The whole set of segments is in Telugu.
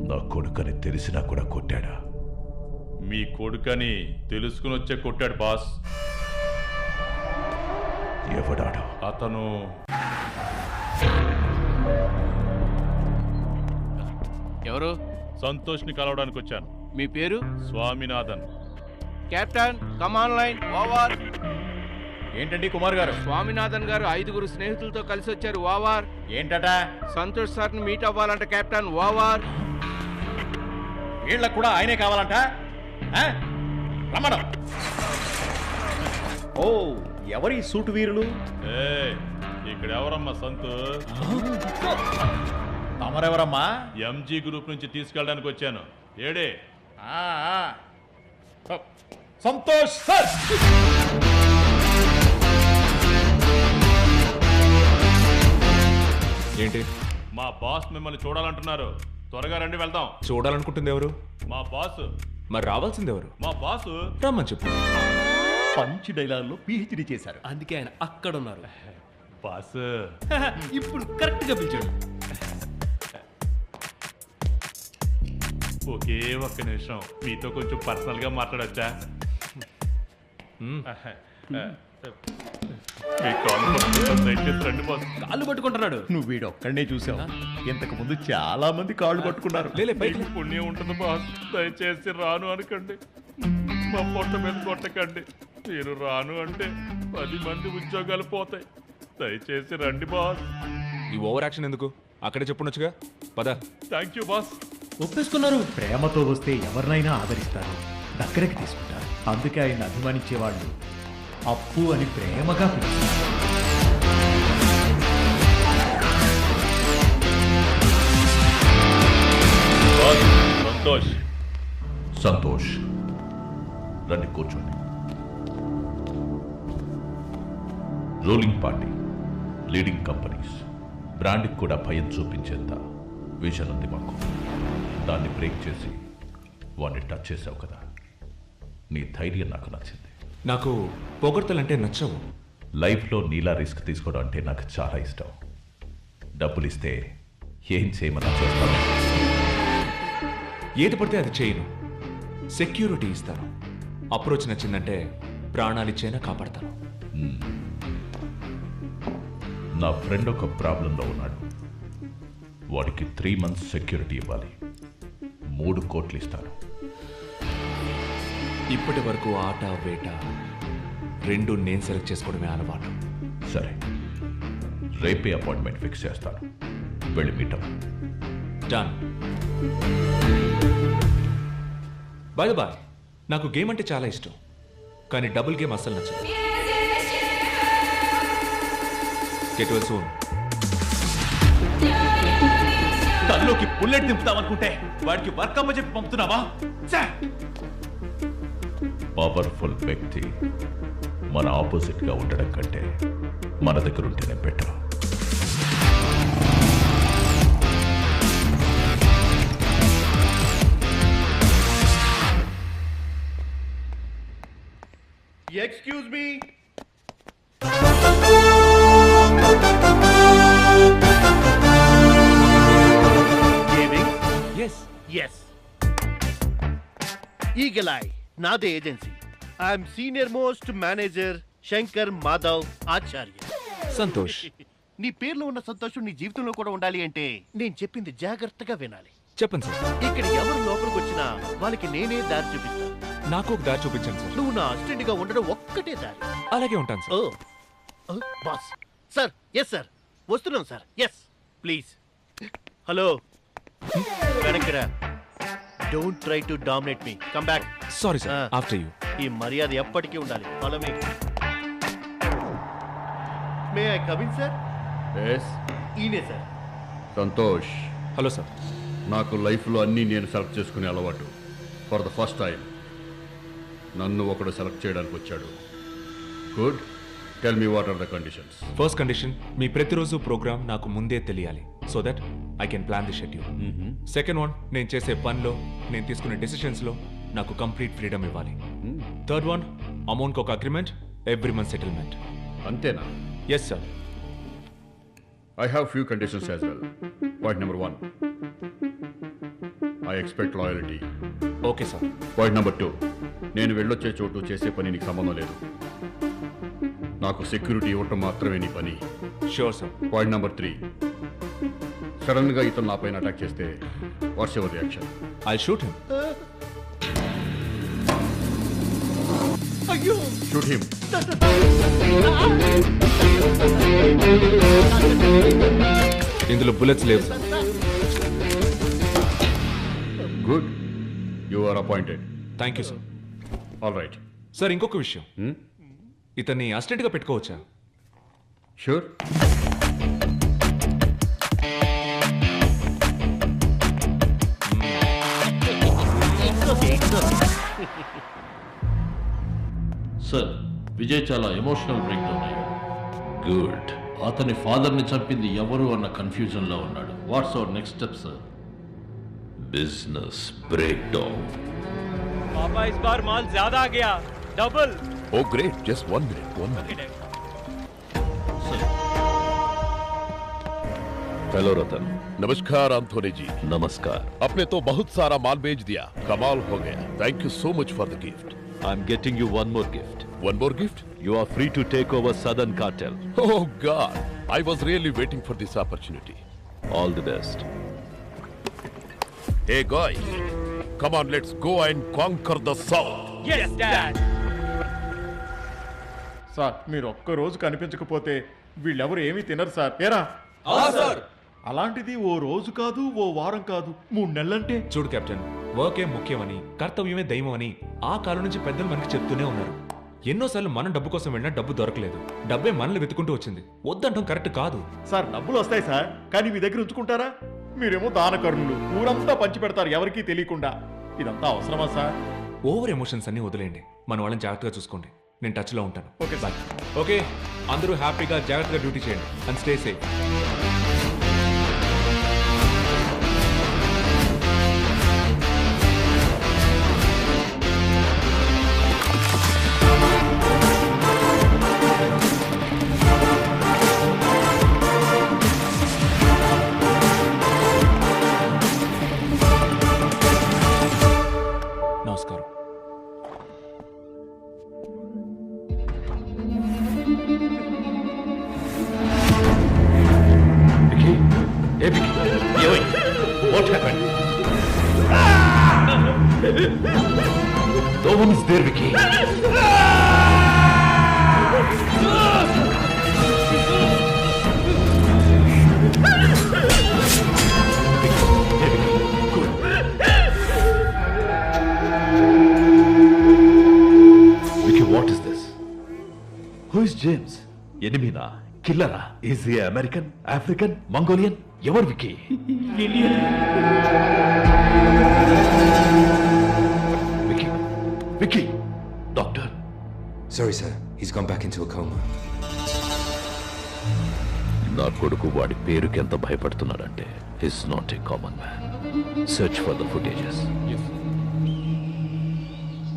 నా కొడుకని తెలిసినా కూడా కొట్టాడా? మీ కొడుకని తెలుసుకుని వచ్చే కొట్టాడు బాస్. ఎవడాడు? అతను ఎవరు? సంతోష్ని కలవడానికి వచ్చాను. మీ పేరు? స్వామినాథన్. కెప్టెన్ కమాన్ లైన్ ఓవర్. ఏంటండి కుమార్ గారు? స్వామినాథన్ గారు 5 స్నేహితులతో కలిసి వచ్చారు. ఓవర్. ఏంటట? సంతోష్ సార్ని మీట్ అవ్వాలంట కెప్టెన్. ఓవర్. వీళ్ళకు కూడా ఆయనే కావాలంట? రమ్మడం. ఓ, ఎవరి సూటు వీరులు? ఇక్కడ ఎవరమ్మా సంతోష్? తమరెవరమ్మా? ఎంజీ గ్రూప్ నుంచి తీసుకెళ్ళడానికి వచ్చాను. ఏడే సంతోష్ సార్. ఏంటి? మా బాస్ మిమ్మల్ని చూడాలంటున్నారు. త్వరగా రండి, వెళ్దాం. చూడాలనుకుంటుంది ఎవరు? మా బాస్. మరి రావాల్సింది ఎవరు? మా బాసు. రమ్మని చెప్పు. పంచ్ డైలాగ్ లో పిహెచ్డి చేశారు, అందుకే ఆయన అక్కడ ఉన్నారు. బాస్ ఇప్పుడు కరెక్ట్ గా పిలిచాడు. ఒకే ఒక్క నిమిషం మీతో కొంచెం పర్సనల్ గా మాట్లాడచ్చా? రండి బాస్. కాళ్ళు పట్టుకుంటున్నాడు. నువ్వు వీడు ఒక్కడనే చూసావు, ఇంతకు ముందు చాలా మంది కాళ్ళు పట్టుకున్నారు. మీకు పుణ్యం ఉంటుంది బాస్. దయచేసి రాను అనకండి. మా పొట్ట మీద కొట్టకండి. మీరు రాను అంటే 10 మంది ఉద్యోగాలు పోతాయి. దయచేసి రండి బాస్. ఈ ఓవర్ యాక్షన్ ఎందుకు? అక్కడే చెప్పుండొచ్చుగా. పద. Thank you boss. ఒప్పేసుకున్నారు. ప్రేమతో వస్తే ఎవరినైనా ఆదరిస్తారు, దగ్గరికి తీసుకుంటారు. అందుకే ఆయన అభిమానించే వాళ్ళు అప్పు అని ప్రేమగా పిలుస్తారు. సంతోష్. సంతోష్, రండి కూర్చోండి. రూలింగ్ పార్టీ, లీడింగ్ కంపెనీస్, బ్రాండ్కి కూడా భయం చూపించేంత విజన్ ఉంది మాకు. దాన్ని బ్రేక్ చేసి వాడిని టచ్ చేసావు కదా, నీ ధైర్యం నాకు నచ్చింది. నాకు పొగడ్తలంటే నచ్చవు. లైఫ్లో నీలా రిస్క్ తీసుకోవడం అంటే నాకు చాలా ఇష్టం. డబ్బులు ఇస్తే ఏం చేయమన్నా చేస్తాను. ఏది పడితే అది చేయను. సెక్యూరిటీ ఇస్తాను. అప్రోచ్ నచ్చిందంటే ప్రాణాలిచ్చైనా కాపాడతాను. నా ఫ్రెండ్ ఒక ప్రాబ్లంలో ఉన్నాడు. వాడికి 3 months సెక్యూరిటీ ఇవ్వాలి. 3 కోట్లు ఇస్తాను. ఇప్పటి వరకు ఆట వేట 2 నేను సెలెక్ట్ చేసుకోవడమే అలవాటు. సరే, రేపే అపాయింట్మెంట్ ఫిక్స్ చేస్తాను. వెళ్ళి మీటం. డన్. Bye boy. నాకు గేమ్ అంటే చాలా ఇష్టం, కానీ డబుల్ గేమ్ అస్సలు నచ్చదు. Get well soon. తల్లోకి బుల్లెట్ దింపుతామనుకుంటే వాడికి వర్క్ అమ్మ చెప్పి పంపుతున్నావా? పవర్ఫుల్ వ్యక్తి మన ఆపోజిట్ గా ఉండడం కంటే మన దగ్గర ఉంటేనే better. Excuse me. Yes, Eagle Eye నాదే agency. I'm senior most manager Shankar Madhav Acharya. Santosh. నీ పేర్లో ఉన్న సంతోషం నీ జీవితంలో కూడా ఉండాలి అంటే నేను చెప్పింది జాగ్రత్తగా వినాలి. చెప్పండి సార్. ఇక్కడ ఎవరు లోపలికి వచ్చినా వాళ్ళకి నేనే దారి చూపిస్తాను. నాకు ఒక దారి చూపించండి సార్. నువ్వు నా అసిస్టెంట్ గా ఉండడం ఒక్కటే దారి. అలాగే ఉంటాను sir. Boss. Sir. Yes sir, వస్తున్నాం సార్. Yes please. హలో, వెనక్కిరా. Don't try to dominate me. Come back. Sorry sir, after you. ఈ మర్యాద ఎప్పటికీ ఉండాలి. Follow me. May I come in sir? Yes. ఈయనే సార్. సంతోష్. Hello sir. నాకు లైఫ్లో అన్నీ నేను సెలెక్ట్ చేసుకునే అలవాటు. ఫర్ ద ఫస్ట్ టైం నన్ను ఒకడు సెలెక్ట్ చేయడానికి వచ్చాడు. Good. Tell me what are the conditions. First condition, మీ ప్రతిరోజు ప్రోగ్రామ్ నాకు ముందే తెలియాలి, so that I can plan the schedule. Second one, నేను చేసే పనిలో, నేను తీసుకునే డెసిషన్స్లో నాకు కంప్లీట్ ఫ్రీడమ్ ఇవ్వాలి. థర్డ్ వన్, అమౌంట్కి ఒక అగ్రిమెంట్, ఎవ్రీ మంత్ సెటిల్మెంట్. అంతేనా? Yes sir. I have few conditions as well. Point number 1. I expect loyalty. Okay sir. Point number 2, నేను వెళ్ళొచ్చే చోటు చేసే పని నీకు సంబంధం లేదు. నాకు సెక్యూరిటీ ఇవ్వటం మాత్రమే నీ పని. Sure sir. Point number 3, sudden గా ఇతను నా పైన అటాక్ చేస్తే what's your reaction? I shoot him. అయ్యో షూట్ హిమ్. ఇందులో బుల్లెట్స్ లేవు sir. Good, you are appointed. Thank you sir. All right. Sir ఇంకొక విషయం, ఇతన్ని అసిస్టెంట్గా పెట్టుకోవచ్చా? షూర్. సార్, విజయ్ చాలా ఎమోషనల్ బ్రేక్ డౌన్ అయ్యాడు. గుడ్. అతని ఫాదర్ని చంపింది ఎవరు అన్న కన్ఫ్యూజన్లో ఉన్నాడు. What's our next step sir? Business break down. पापा इस बार माल ज्यादा आ गया, double. Oh great, just 1 minute. Hello Ratan. नमस्कार एंथोनी जी. नमस्कार. आपने तो बहुत सारा माल बेच दिया, कमाल हो गया. Thank you so much for the gift. I'm getting you one more gift. One more gift? You are free to take over Southern Cartel. Oh God, I was really waiting for this opportunity. All the best. Hey guys, come on, let's go and conquer the South. Yes, Dad. Sir మీరు ఒక్క రోజు కనిపించకపోతే వీళ్ళెవరు ఏమీ తినరు సార్. ఏరా అలాంటిది ఓ రోజు కాదు, ఓ వారం కాదు, 3 నెలలంటే. చూడు కెప్టెన్, వర్కే ముఖ్యమని, కర్తవ్యమే దైవం అని ఆ కాలం నుంచి పెద్దలు మనకి చెప్తూనే ఉన్నారు. ఎన్నోసార్లు మనం డబ్బు కోసం వెళ్ళినా డబ్బు దొరకలేదు. డబ్బే మనల్ని వెతుకుంటూ వచ్చింది. వద్దంటాం కరెక్ట్ కాదు సార్. డబ్బులు వస్తాయి సార్, కానీ మీ దగ్గర ఉంచుకుంటారా? మీరేమో దానకరుణులు, ఊరంతా పంచి పెడతారు ఎవరికీ తెలియకుండా. ఇదంతా అవసరమా సార్? ఓవర్ ఎమోషన్స్ అన్ని వదిలేయండి. మన వాళ్ళని జాగ్రత్తగా చూసుకోండి. నేను టచ్లో ఉంటాను. Okay sir. ఓకే, అందరూ హ్యాపీగా జాగ్రత్తగా డ్యూటీ చేయండి. And stay safe. నమస్కారం. Hey Vicky, what happened? No one is there, Vicky. Vicky, what is this? Who is James? Enemy na? Killer? Is he American, African, Mongolian? Ever Vicky? Vicky, doctor. Sorry, sir. He's gone back into a coma. నా కొడుకు వాడి పేరుకి ఎంత భయపడుతున్నాడంటే he's not a common man. Search for the footages.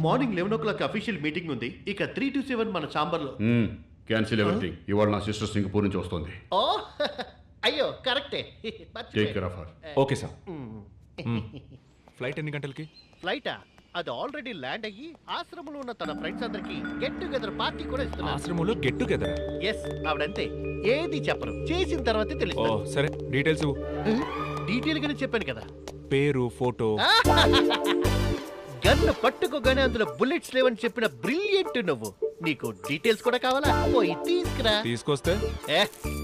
Morning 11 o'clock official meeting ఉంది. ఇక 3 to 7 మన ఛాంబర్లో. Cancel everything. ఇవాళ నా సిస్టర్ సింగపూర్ నుంచి వస్తుంది. ఓ అయ్యో కరెక్టే. Take care of her. Okay sir. Flight ఎన్ని గంటలకి? ఫ్లైటా? అది ఆల్రెడీ ల్యాండ్ అయ్యి ఆశ్రమంలో ఉన్న తన ఫ్రెండ్స్ అందరికి గెట్ టుగెదర్ పార్టీ కూడా ఇస్తున్నారు. ఆశ్రమంలో గెట్ టుగెదర్? ఎస్, ఆవిడంతే. ఏది చెప్పరు, చేసిన తర్వాతే ఓ తెలుస్తుంది. సరే, డీటెయిల్స్. డీటెయిల్ గానే చెప్పాను కదా. పేరు, ఫోటో. గన్ను పట్టుకోగానే అందులో బుల్లెట్స్ లేవని చెప్పిన బ్రిలియంట్ నువ్వు. నీకు డీటెయిల్స్ కూడా కావాలా? పోయి తీసుకురా. తీసుకొస్తే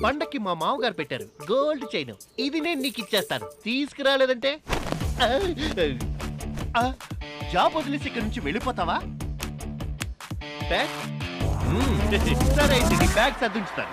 పండక్కి మా మామగారు పెట్టారు గోల్డ్ చైన్. ఇది నేను నీకు ఇచ్చేస్తాను. తీసుకురాలేదంటే జాబ్ వదిలేసి ఇక్కడ నుంచి వెళ్ళిపోతావా? బ్యాగ్ సరే అయితే నీ బ్యాగ్ సర్దుంచుతాను.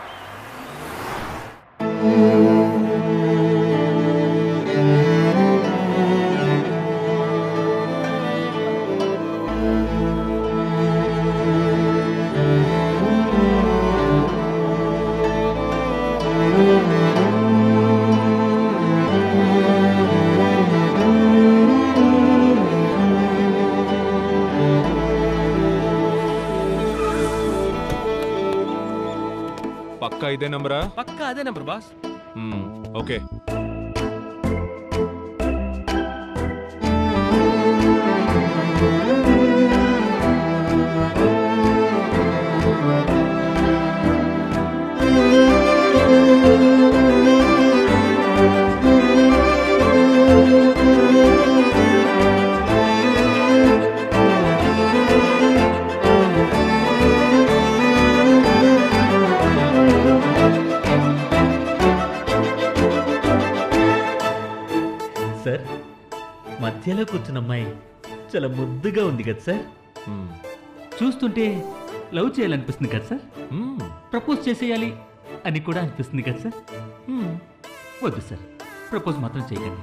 పక్కా ఇదే నంబరా? పక్కా అదే నంబర్ బాస్. ఓకే. సార్ మధ్యలో కూర్చున్న అమ్మాయి చాలా ముద్దుగా ఉంది కదా సార్. చూస్తుంటే లవ్ చేయాలనిపిస్తుంది కదా సార్. ప్రపోజ్ చేసేయాలి అని కూడా అనిపిస్తుంది కదా సార్. వద్దు సార్, ప్రపోజ్ మాత్రం చేయకండి.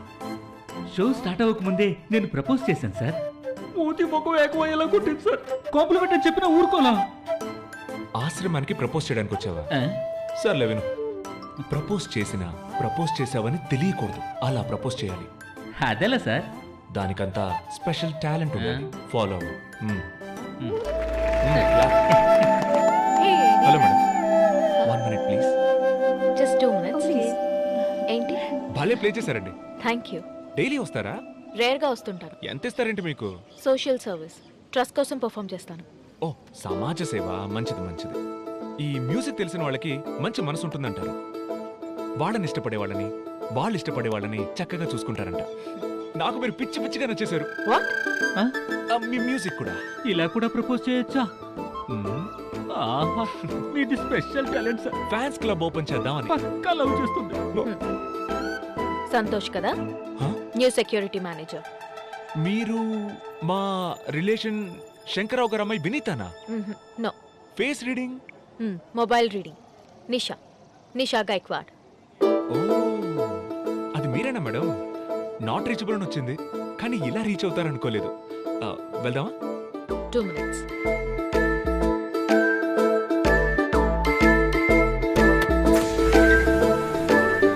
షో స్టార్ట్ అవ్వకముందే నేను ప్రపోజ్ చేశాను సార్. మూతి మొక్క ఏకమయ్యేలా కొట్టింది సార్. కాంప్లిమెంట్ అని చెప్పినా ఊరుకోలా. ఆశ్రమానికి ప్రపోజ్ చేయడానికి వచ్చావా? సర్లే విను, ప్రపోజ్ చేసావని తెలియకూడదు, అలా ప్రపోజ్ చేయాలి. అదేలా సార్? దానికంతా స్పెషల్ టాలెంట్ ఉండాలి. ఫాలో అవ్వు. Hello madam, 1 minute please. Just 2 minutes. ఏంటి? భలే ప్లే చేశారండి. Thank you. డైలీ వస్తారా? రేర్గా వస్తుంటాను. ఎంత ఇస్తారేంటి మీకు? సోషల్ సర్వీస్, ట్రస్ట్ కోసం పర్ఫామ్ చేస్తాను. ఓ, సమాజ సేవ. మంచిది మంచిది. ఈ మ్యూజిక్ తెలిసిన వాళ్ళకి మంచి మనసు ఉంటుందంటారు. వాళ్ళని ఇష్టపడే వాళ్ళని చక్కగా చూసుకుంటారంట. నాకు మీరు పిచ్చి పిచ్చిగా నచ్చేశారు. మీ మ్యూజిక్ కూడా. ఇలా కూడా ప్రపోజ్ చేయొచ్చా? మీది special talent sir. Fans club open చేద్దామని. పక్కా లవ్ చేస్తుంది. సంతోష్ కదా, న్యూ సెక్యూరిటీ మేనేజర్. మీరు మా రిలేషన్ శంకరరావు గారు అమ్మాయి వినీతానా? No. Face reading? Mobile reading. Nisha Gaikwad. ఓ, అది మీరేనా మేడం? నాట్ రీచబుల్ అని వచ్చింది, కానీ ఇలా రీచ్ అవుతారనుకోలేదు. వెళ్దామా? 2 minutes.